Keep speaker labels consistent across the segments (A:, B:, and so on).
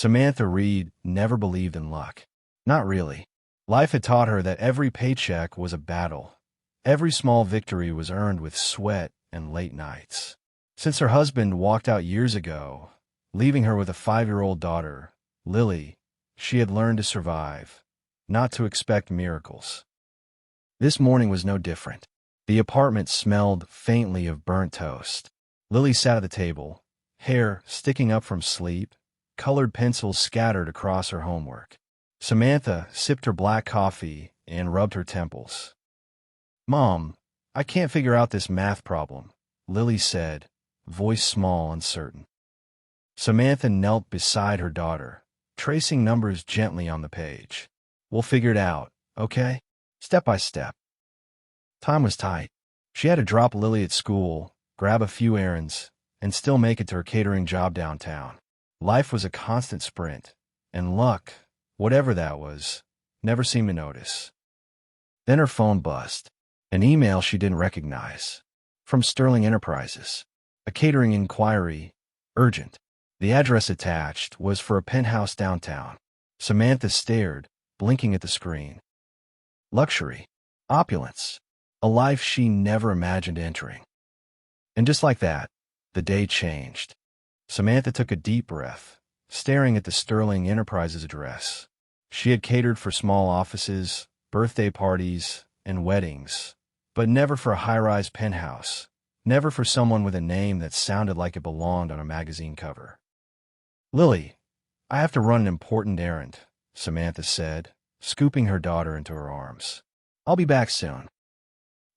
A: Samantha Reed never believed in luck. Not really. Life had taught her that every paycheck was a battle. Every small victory was earned with sweat and late nights. Since her husband walked out years ago, leaving her with a 5-year-old daughter, Lily, she had learned to survive, not to expect miracles. This morning was no different. The apartment smelled faintly of burnt toast. Lily sat at the table, hair sticking up from sleep, colored pencils scattered across her homework. Samantha sipped her black coffee and rubbed her temples. "Mom, I can't figure out this math problem," Lily said, voice small and certain. Samantha knelt beside her daughter, tracing numbers gently on the page. "We'll figure it out, okay? Step by step." Time was tight. She had to drop Lily at school, grab a few errands, and still make it to her catering job downtown. Life was a constant sprint, and luck, whatever that was, never seemed to notice. Then her phone buzzed. An email she didn't recognize. From Sterling Enterprises. A catering inquiry. Urgent. The address attached was for a penthouse downtown. Samantha stared, blinking at the screen. Luxury. Opulence. A life she never imagined entering. And just like that, the day changed. Samantha took a deep breath, staring at the Sterling Enterprises address. She had catered for small offices, birthday parties, and weddings, but never for a high-rise penthouse, never for someone with a name that sounded like it belonged on a magazine cover. "Lily, I have to run an important errand," Samantha said, scooping her daughter into her arms. "I'll be back soon."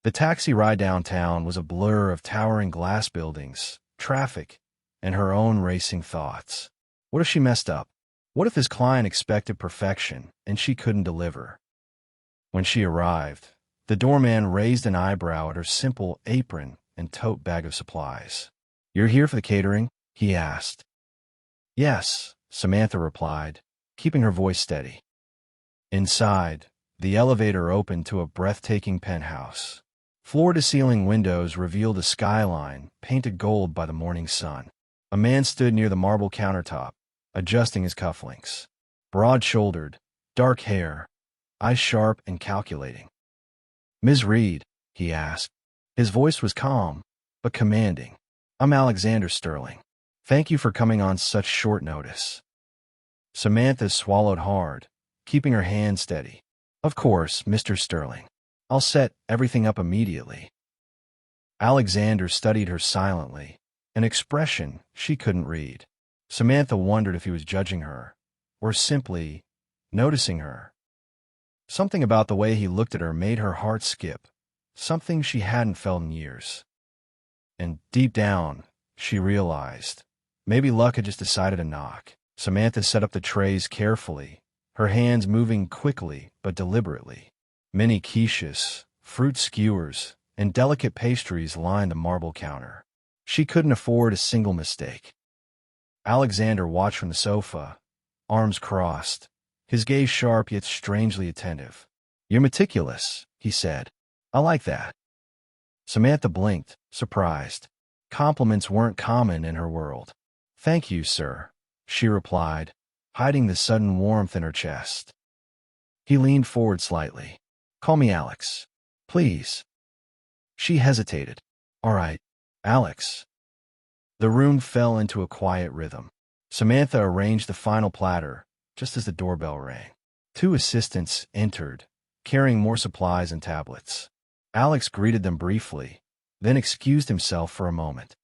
A: The taxi ride downtown was a blur of towering glass buildings, traffic, and her own racing thoughts. What if she messed up? What if this client expected perfection and she couldn't deliver? When she arrived, the doorman raised an eyebrow at her simple apron and tote bag of supplies. "You're here for the catering?" he asked. "Yes," Samantha replied, keeping her voice steady. Inside, the elevator opened to a breathtaking penthouse. Floor-to-ceiling windows revealed a skyline painted gold by the morning sun. A man stood near the marble countertop, adjusting his cufflinks. Broad-shouldered, dark hair, eyes sharp and calculating. "Ms. Reed," he asked. His voice was calm, but commanding. "I'm Alexander Sterling. Thank you for coming on such short notice." Samantha swallowed hard, keeping her hand steady. "Of course, Mr. Sterling. I'll set everything up immediately." Alexander studied her silently, an expression she couldn't read. Samantha wondered if he was judging her, or simply noticing her. Something about the way he looked at her made her heart skip, something she hadn't felt in years. And deep down, she realized, maybe luck had just decided to knock. Samantha set up the trays carefully, her hands moving quickly but deliberately. Many quiches, fruit skewers, and delicate pastries lined the marble counter. She couldn't afford a single mistake. Alexander watched from the sofa, arms crossed, his gaze sharp yet strangely attentive. "You're meticulous," he said. "I like that." Samantha blinked, surprised. Compliments weren't common in her world. "Thank you, sir," she replied, hiding the sudden warmth in her chest. He leaned forward slightly. "Call me Alex, please." She hesitated. "All right, Alex." The room fell into a quiet rhythm. Samantha arranged the final platter just as the doorbell rang. 2 assistants entered, carrying more supplies and tablets. Alex greeted them briefly, then excused himself for a moment.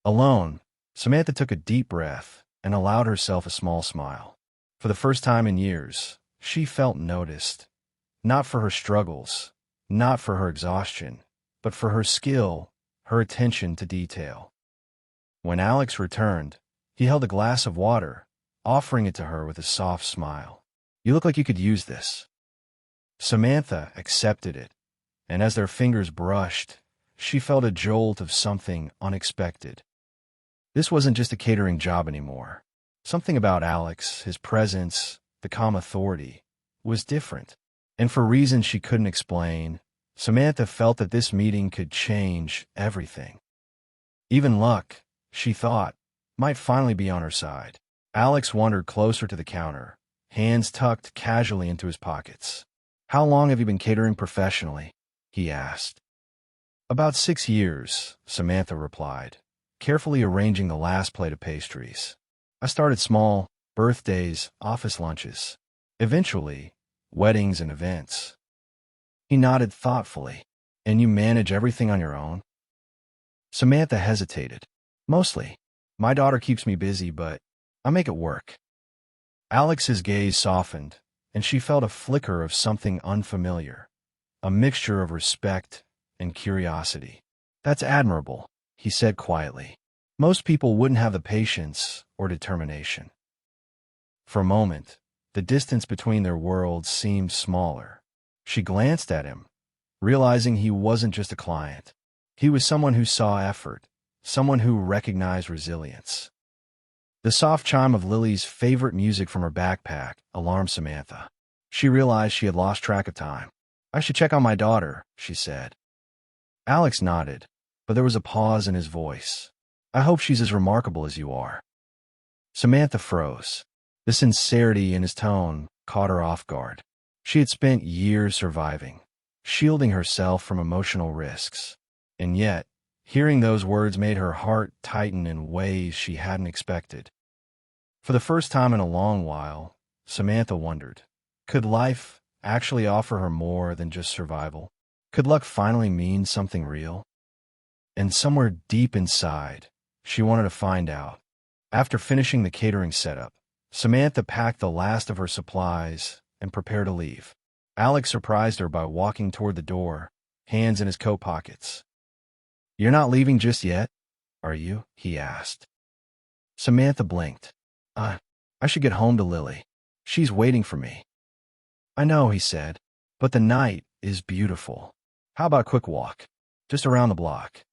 A: Alone, Samantha took a deep breath and allowed herself a small smile. For the first time in years, she felt noticed. Not for her struggles, not for her exhaustion, but for her skill, her attention to detail. When Alex returned, he held a glass of water, offering it to her with a soft smile. "You look like you could use this." Samantha accepted it, and as their fingers brushed, she felt a jolt of something unexpected. This wasn't just a catering job anymore. Something about Alex, his presence, the calm authority, was different. And for reasons she couldn't explain, Samantha felt that this meeting could change everything. Even luck, she thought, might finally be on her side. Alex wandered closer to the counter, hands tucked casually into his pockets. "How long have you been catering professionally?" he asked. "About 6 years," Samantha replied, carefully arranging the last plate of pastries. "I started small, birthdays, office lunches. Eventually, weddings and events." He nodded thoughtfully. "And you manage everything on your own?" Samantha hesitated. "Mostly. My daughter keeps me busy, but I make it work." Alex's gaze softened, and she felt a flicker of something unfamiliar, a mixture of respect and curiosity. "That's admirable," he said quietly. "Most people wouldn't have the patience or determination." For a moment, the distance between their worlds seemed smaller. She glanced at him, realizing he wasn't just a client. He was someone who saw effort, someone who recognized resilience. The soft chime of Lily's favorite music from her backpack alarmed Samantha. She realized she had lost track of time. "I should check on my daughter," she said. Alex nodded, but there was a pause in his voice. "I hope she's as remarkable as you are." Samantha froze. The sincerity in his tone caught her off guard. She had spent years surviving, shielding herself from emotional risks. And yet, hearing those words made her heart tighten in ways she hadn't expected. For the first time in a long while, Samantha wondered, could life actually offer her more than just survival? Could luck finally mean something real? And somewhere deep inside, she wanted to find out. After finishing the catering setup, Samantha packed the last of her supplies and prepared to leave. Alex surprised her by walking toward the door, hands in his coat pockets. "You're not leaving just yet, are you?" he asked. Samantha blinked. I should get home to Lily. She's waiting for me." "I know," he said, "but the night is beautiful. How about a quick walk? Just around the block?"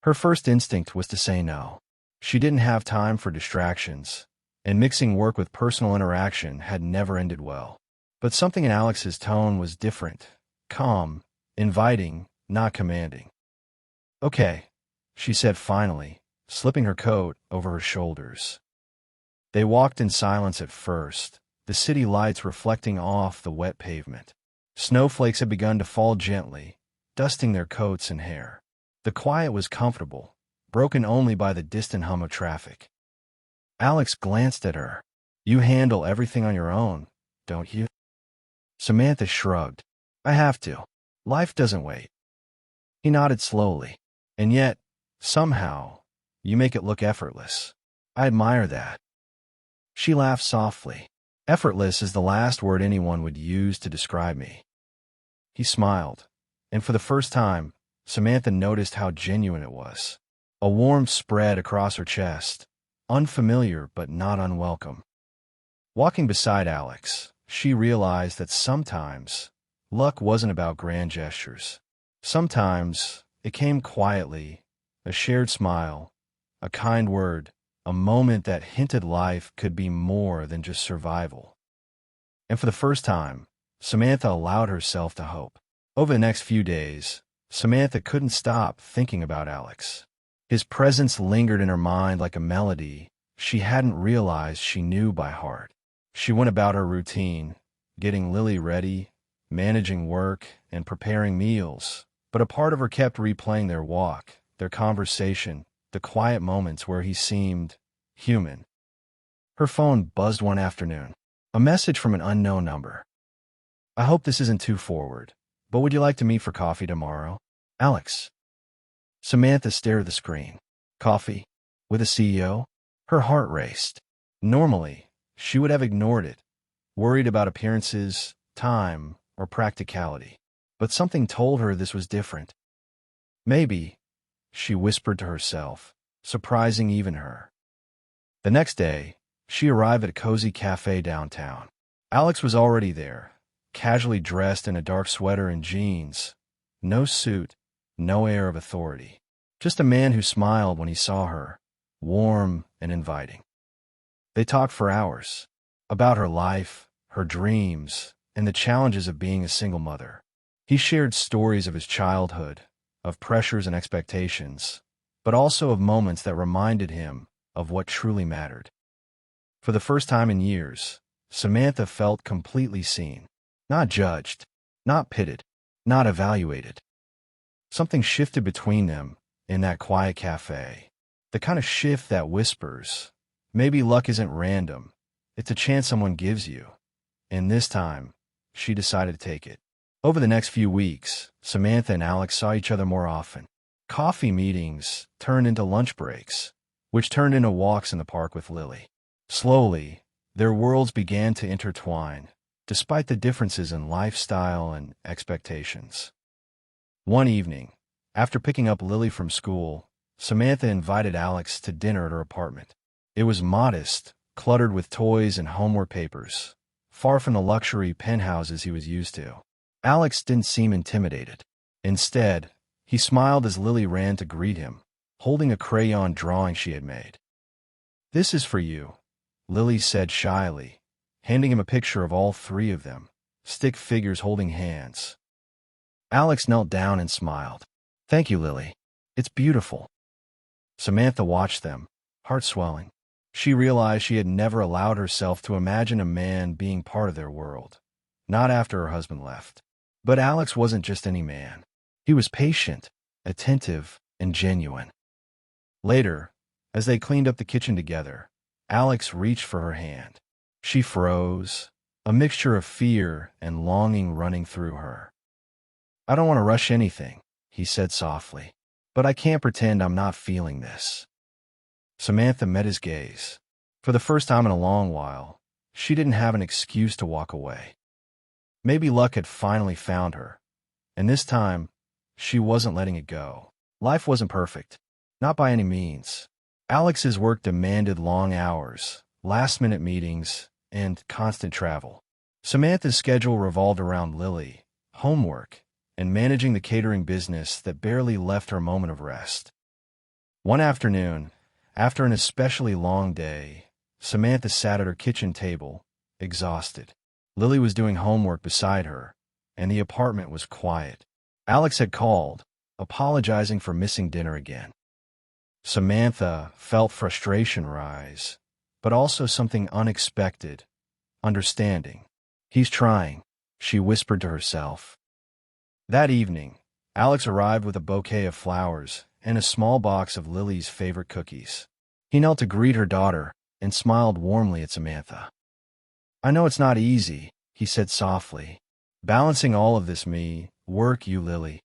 A: Her first instinct was to say no. She didn't have time for distractions, and mixing work with personal interaction had never ended well. But something in Alex's tone was different, calm, inviting, not commanding. "Okay," she said finally, slipping her coat over her shoulders. They walked in silence at first, the city lights reflecting off the wet pavement. Snowflakes had begun to fall gently, dusting their coats and hair. The quiet was comfortable, broken only by the distant hum of traffic. Alex glanced at her. "You handle everything on your own, don't you?" Samantha shrugged. "I have to. Life doesn't wait." He nodded slowly. "And yet, somehow, you make it look effortless. I admire that." She laughed softly. "Effortless is the last word anyone would use to describe me." He smiled, and for the first time, Samantha noticed how genuine it was. A warmth spread across her chest, unfamiliar but not unwelcome. Walking beside Alex, she realized that sometimes luck wasn't about grand gestures. Sometimes it came quietly, a shared smile, a kind word, a moment that hinted life could be more than just survival. And for the first time, Samantha allowed herself to hope. Over the next few days, Samantha couldn't stop thinking about Alex. His presence lingered in her mind like a melody she hadn't realized she knew by heart. She went about her routine, getting Lily ready, managing work, and preparing meals, but a part of her kept replaying their walk, their conversation, the quiet moments where he seemed human. Her phone buzzed one afternoon. A message from an unknown number. "I hope this isn't too forward, but would you like to meet for coffee tomorrow? Alex." Samantha stared at the screen. Coffee? With a CEO? Her heart raced. Normally, she would have ignored it, worried about appearances, time, or practicality. But something told her this was different. Maybe, she whispered to herself, surprising even her. The next day, she arrived at a cozy cafe downtown. Alex was already there, casually dressed in a dark sweater and jeans. No suit, no air of authority. Just a man who smiled when he saw her, warm and inviting. They talked for hours, about her life, her dreams, and the challenges of being a single mother. He shared stories of his childhood, of pressures and expectations, but also of moments that reminded him of what truly mattered. For the first time in years, Samantha felt completely seen. Not judged, not pitted, not evaluated. Something shifted between them in that quiet cafe. The kind of shift that whispers, maybe luck isn't random, it's a chance someone gives you. And this time, she decided to take it. Over the next few weeks, Samantha and Alex saw each other more often. Coffee meetings turned into lunch breaks, which turned into walks in the park with Lily. Slowly, their worlds began to intertwine, despite the differences in lifestyle and expectations. One evening, after picking up Lily from school, Samantha invited Alex to dinner at her apartment. It was modest, cluttered with toys and homework papers, far from the luxury penthouses he was used to. Alex didn't seem intimidated. Instead, he smiled as Lily ran to greet him, holding a crayon drawing she had made. "This is for you," Lily said shyly, handing him a picture of all three of them, stick figures holding hands. Alex knelt down and smiled. "Thank you, Lily. It's beautiful." Samantha watched them, heart swelling. She realized she had never allowed herself to imagine a man being part of their world, not after her husband left. But Alex wasn't just any man. He was patient, attentive, and genuine. Later, as they cleaned up the kitchen together, Alex reached for her hand. She froze, a mixture of fear and longing running through her. "I don't want to rush anything," he said softly, "but I can't pretend I'm not feeling this." Samantha met his gaze. For the first time in a long while, she didn't have an excuse to walk away. Maybe luck had finally found her, and this time, she wasn't letting it go. Life wasn't perfect, not by any means. Alex's work demanded long hours, last-minute meetings, and constant travel. Samantha's schedule revolved around Lily, homework, and managing the catering business that barely left her a moment of rest. One afternoon, after an especially long day, Samantha sat at her kitchen table, exhausted. Lily was doing homework beside her, and the apartment was quiet. Alex had called, apologizing for missing dinner again. Samantha felt frustration rise, but also something unexpected, understanding. "He's trying," she whispered to herself. That evening, Alex arrived with a bouquet of flowers and a small box of Lily's favorite cookies. He knelt to greet her daughter and smiled warmly at Samantha. "I know it's not easy," he said softly, "balancing all of this work, you Lily."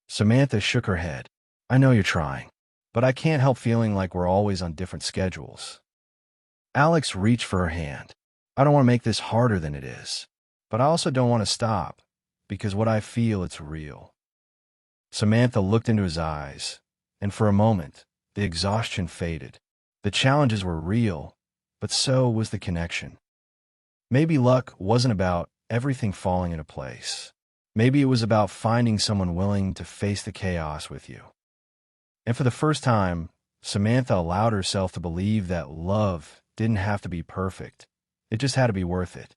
A: Samantha shook her head. "I know you're trying, but I can't help feeling like we're always on different schedules." Alex reached for her hand. "I don't want to make this harder than it is, but I also don't want to stop, because what I feel, it's real." Samantha looked into his eyes, and for a moment, the exhaustion faded. The challenges were real, but so was the connection. Maybe luck wasn't about everything falling into place. Maybe it was about finding someone willing to face the chaos with you. And for the first time, Samantha allowed herself to believe that love didn't have to be perfect. It just had to be worth it.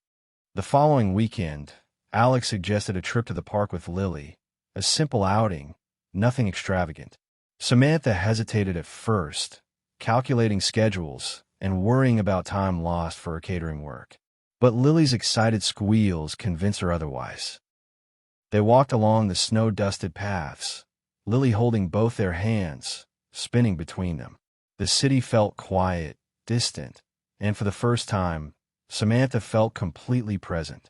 A: The following weekend, Alex suggested a trip to the park with Lily, a simple outing, nothing extravagant. Samantha hesitated at first, calculating schedules and worrying about time lost for her catering work. But Lily's excited squeals convinced her otherwise. They walked along the snow-dusted paths, Lily holding both their hands, spinning between them. The city felt quiet, distant, and for the first time, Samantha felt completely present.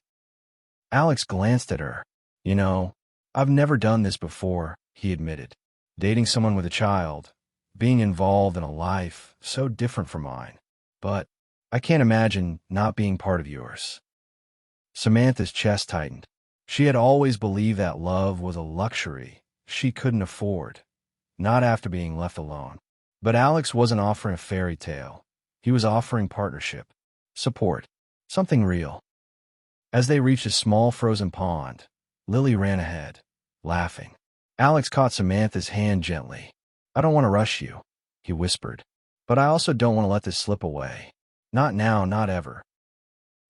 A: Alex glanced at her. "You know, I've never done this before," he admitted. "Dating someone with a child, being involved in a life so different from mine. But I can't imagine not being part of yours." Samantha's chest tightened. She had always believed that love was a luxury she couldn't afford, not after being left alone. But Alex wasn't offering a fairy tale. He was offering partnership, support, something real. As they reached a small frozen pond, Lily ran ahead, laughing. Alex caught Samantha's hand gently. "I don't want to rush you," he whispered, "but I also don't want to let this slip away. Not now, not ever."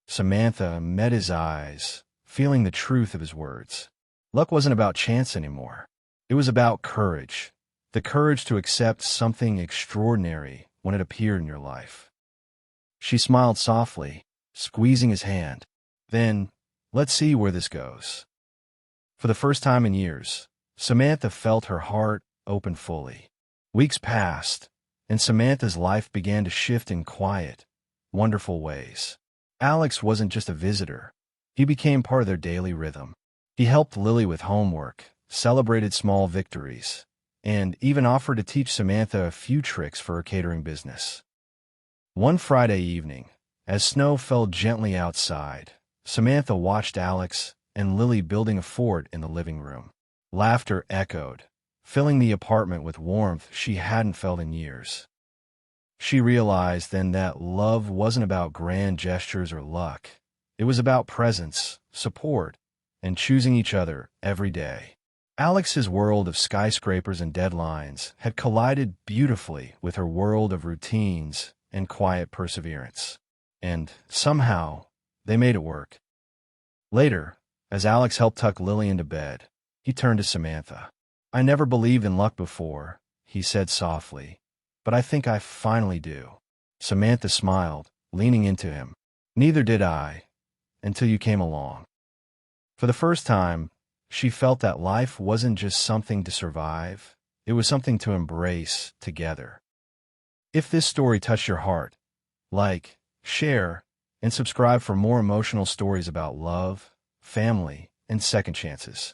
A: Samantha met his eyes, feeling the truth of his words. Luck wasn't about chance anymore. It was about courage, the courage to accept something extraordinary when it appeared in your life. She smiled softly, squeezing his hand. Then, let's see where this goes. For the first time in years, Samantha felt her heart open fully. Weeks passed, and Samantha's life began to shift in quiet, wonderful ways. Alex wasn't just a visitor. He became part of their daily rhythm. He helped Lily with homework, celebrated small victories, and even offered to teach Samantha a few tricks for her catering business. One Friday evening, as snow fell gently outside, Samantha watched Alex and Lily building a fort in the living room. Laughter echoed, filling the apartment with warmth she hadn't felt in years. She realized then that love wasn't about grand gestures or luck. It was about presence, support, and choosing each other every day. Alex's world of skyscrapers and deadlines had collided beautifully with her world of routines and quiet perseverance. And, somehow, they made it work. Later, as Alex helped tuck Lily into bed, he turned to Samantha. "I never believed in luck before," he said softly, "but I think I finally do." Samantha smiled, leaning into him. "Neither did I, until you came along." For the first time, she felt that life wasn't just something to survive, it was something to embrace together. If this story touched your heart, like, share, and subscribe for more emotional stories about love, family, and second chances.